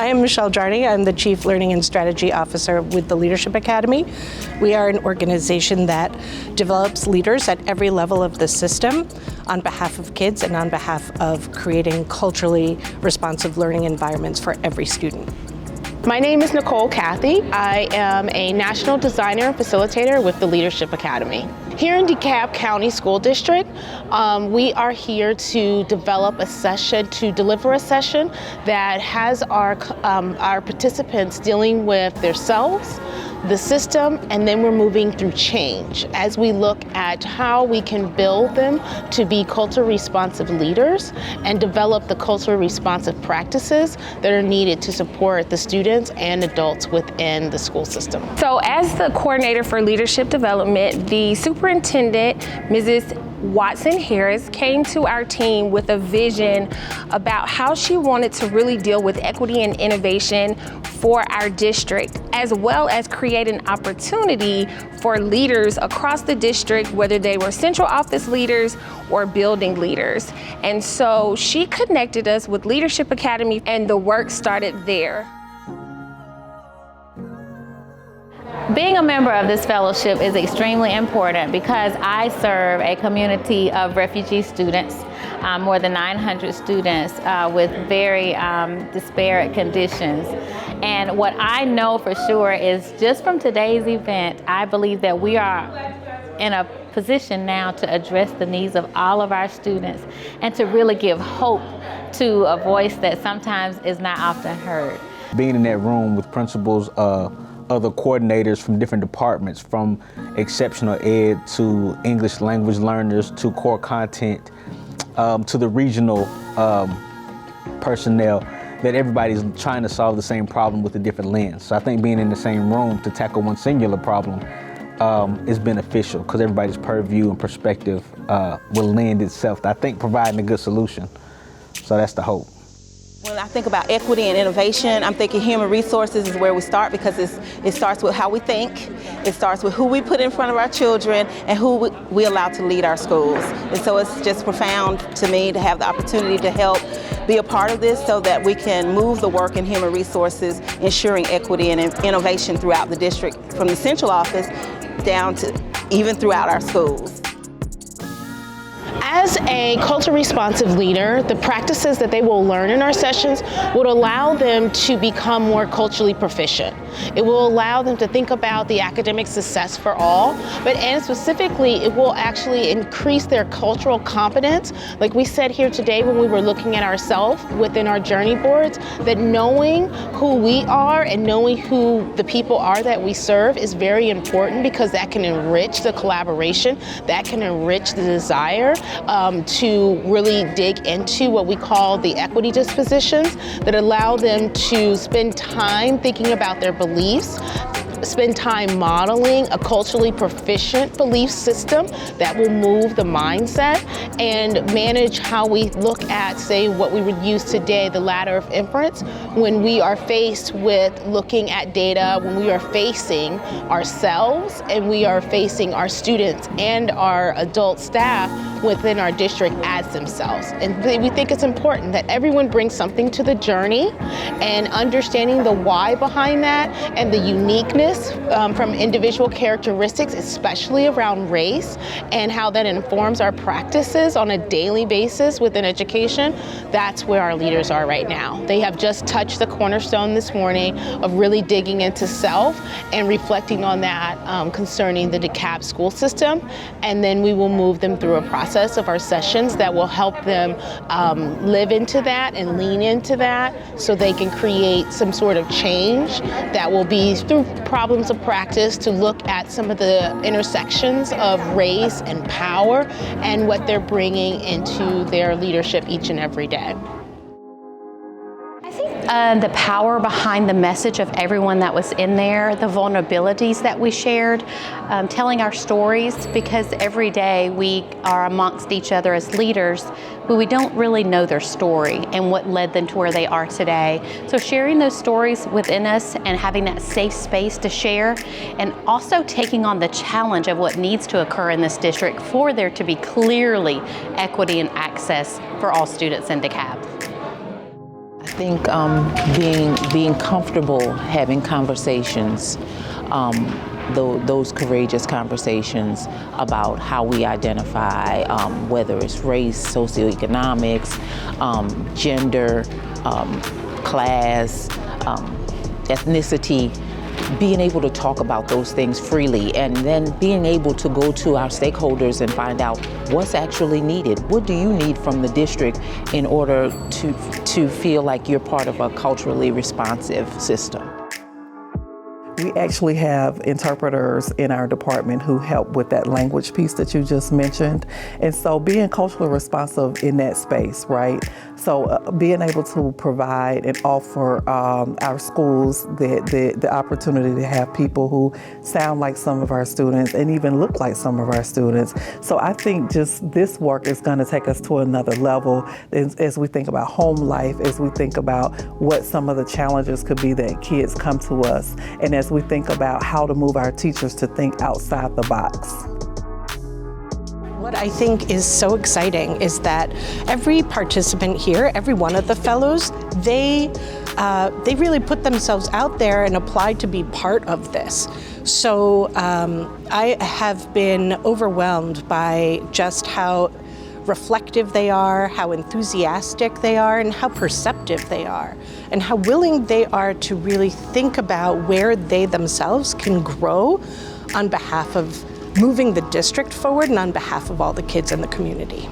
I am Michelle Jarney. I'm the Chief Learning and Strategy Officer with the Leadership Academy. We are an organization that develops leaders at every level of the system on behalf of kids and on behalf of creating culturally responsive learning environments for every student. My name is Nicole Cathey. I am a national designer and facilitator with the Leadership Academy. Here in DeKalb County School District, we are here to deliver a session that has our participants dealing with themselves, the system, and then we're moving through change as we look at how we can build them to be culturally responsive leaders and develop the culturally responsive practices that are needed to support the students and adults within the school system. So as the coordinator for leadership development, the superintendent, Mrs. Woodsen Harris, came to our team with a vision about how she wanted to really deal with equity and innovation for our district, as well as create an opportunity for leaders across the district, whether they were central office leaders or building leaders. And so she connected us with Leadership Academy, and the work started there. Being a member of this fellowship is extremely important because I serve a community of refugee students, more than 900 students with very disparate conditions. And what I know for sure is just from today's event, I believe that we are in a position now to address the needs of all of our students and to really give hope to a voice that sometimes is not often heard. Being in that room with principals, other coordinators from different departments, from exceptional ed to English language learners to core content to the regional personnel, that everybody's trying to solve the same problem with a different lens. So I think being in the same room to tackle one singular problem is beneficial because everybody's purview and perspective will lend itself to, I think, providing a good solution. So that's the hope. When I think about equity and innovation, I'm thinking human resources is where we start because it starts with how we think, it starts with who we put in front of our children and who we allow to lead our schools. And so it's just profound to me to have the opportunity to help be a part of this so that we can move the work in human resources, ensuring equity and innovation throughout the district, from the central office down to even throughout our schools. As a culture responsive leader, the practices that they will learn in our sessions would allow them to become more culturally proficient. It will allow them to think about the academic success for all, and specifically, it will actually increase their cultural competence. Like we said here today when we were looking at ourselves within our journey boards, that knowing who we are and knowing who the people are that we serve is very important because that can enrich the collaboration, that can enrich the desire to really dig into what we call the equity dispositions that allow them to spend time thinking about their beliefs, spend time modeling a culturally proficient belief system that will move the mindset and manage how we look at, say, what we would use today, the ladder of inference, when we are faced with looking at data, when we are facing ourselves and we are facing our students and our adult staff within our district as themselves. And we think it's important that everyone brings something to the journey, and understanding the why behind that and the uniqueness from individual characteristics, especially around race, and how that informs our practices on a daily basis within education. That's where our leaders are right now. They have just touched the cornerstone this morning of really digging into self and reflecting on that concerning the DeKalb school system. And then we will move them through a process of our sessions that will help them live into that and lean into that so they can create some sort of change that will be through problems of practice to look at some of the intersections of race and power and what they're bringing into their leadership each and every day. The power behind the message of everyone that was in there, the vulnerabilities that we shared, telling our stories, because every day we are amongst each other as leaders, but we don't really know their story and what led them to where they are today. So sharing those stories within us and having that safe space to share, and also taking on the challenge of what needs to occur in this district for there to be clearly equity and access for all students in DeKalb. I think being comfortable having conversations, those courageous conversations about how we identify, whether it's race, socioeconomics, gender, class, ethnicity, being able to talk about those things freely, and then being able to go to our stakeholders and find out what's actually needed. What do you need from the district in order to feel like you're part of a culturally responsive system? We actually have interpreters in our department who help with that language piece that you just mentioned. And so being culturally responsive in that space, right? So being able to provide and offer our schools the opportunity to have people who sound like some of our students and even look like some of our students. So I think just this work is going to take us to another level as we think about home life, as we think about what some of the challenges could be that kids come to us, and as we think about how to move our teachers to think outside the box. What I think is so exciting is that every participant here, every one of the fellows, they really put themselves out there and applied to be part of this. So I have been overwhelmed by just how reflective they are, how enthusiastic they are, and how perceptive they are, and how willing they are to really think about where they themselves can grow on behalf of moving the district forward and on behalf of all the kids in the community.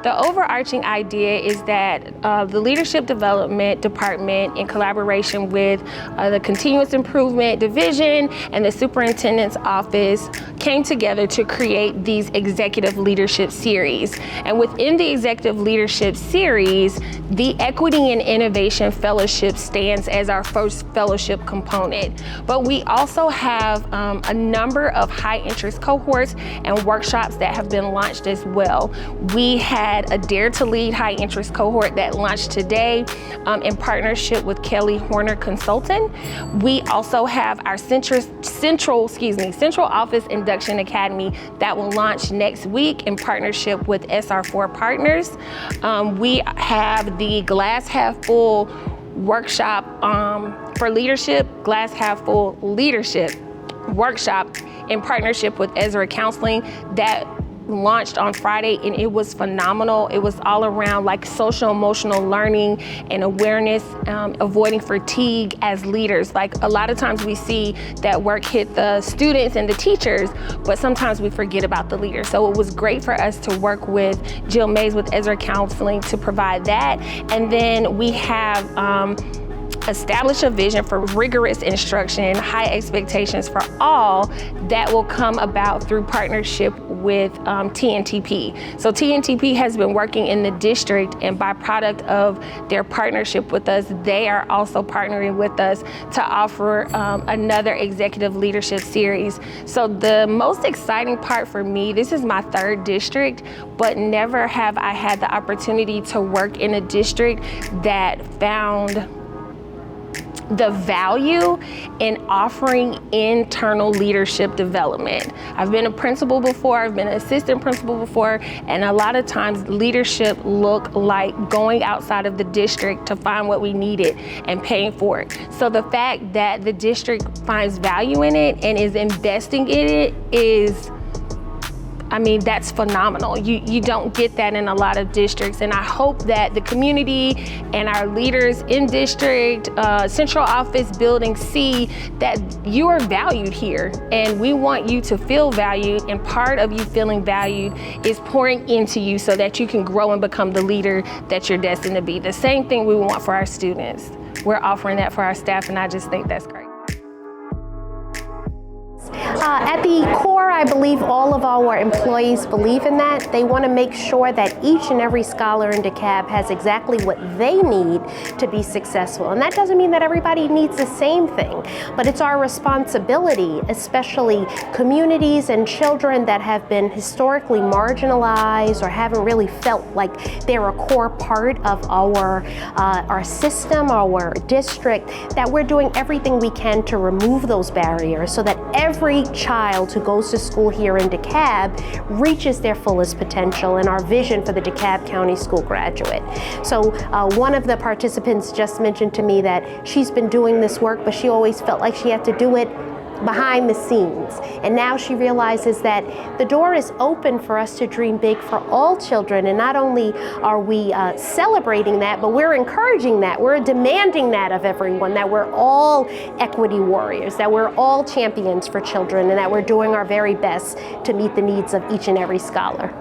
The overarching idea is that the Leadership Development Department, in collaboration with the Continuous Improvement Division and the Superintendent's Office, came together to create these Executive Leadership Series. And within the Executive Leadership Series, the Equity and Innovation Fellowship stands as our first fellowship component. But we also have a number of high interest cohorts and workshops that have been launched as well. We had a Dare to Lead high interest cohort that launched today in partnership with Kelly Horner Consulting. We also have our Central Office Induction Academy that will launch next week in partnership with SR4 Partners. We have the Glass Half Full workshop for leadership, Glass Half Full leadership workshop in partnership with Ezra Counseling that launched on Friday, and it was phenomenal. It was all around like social emotional learning and awareness, avoiding fatigue as leaders. Like a lot of times we see that work hit the students and the teachers, but sometimes we forget about the leaders. So it was great for us to work with Jill Mays with Ezra Counseling to provide that. And then we have establish a vision for rigorous instruction, high expectations for all that will come about through partnership with TNTP. So TNTP has been working in the district, and by product of their partnership with us, they are also partnering with us to offer another executive leadership series. So the most exciting part for me, this is my third district, but never have I had the opportunity to work in a district that found the value in offering internal leadership development. I've been a principal before, I've been an assistant principal before, and a lot of times leadership looked like going outside of the district to find what we needed and paying for it. So the fact that the district finds value in it and is investing in it is, I mean, that's phenomenal. You don't get that in a lot of districts, and I hope that the community and our leaders in district, central office building see that you are valued here, and we want you to feel valued, and part of you feeling valued is pouring into you so that you can grow and become the leader that you're destined to be. The same thing we want for our students. We're offering that for our staff, and I just think that's great. At the core, I believe all of our employees believe in that. They want to make sure that each and every scholar in DeKalb has exactly what they need to be successful. And that doesn't mean that everybody needs the same thing, but it's our responsibility, especially communities and children that have been historically marginalized or haven't really felt like they're a core part of our system, our district, that we're doing everything we can to remove those barriers so that every child who goes to school here in DeKalb reaches their fullest potential and our vision for the DeKalb County School graduate. So one of the participants just mentioned to me that she's been doing this work, but she always felt like she had to do it behind the scenes. And now she realizes that the door is open for us to dream big for all children. And not only are we celebrating that, but we're encouraging that. We're demanding that of everyone, that we're all equity warriors, that we're all champions for children, and that we're doing our very best to meet the needs of each and every scholar.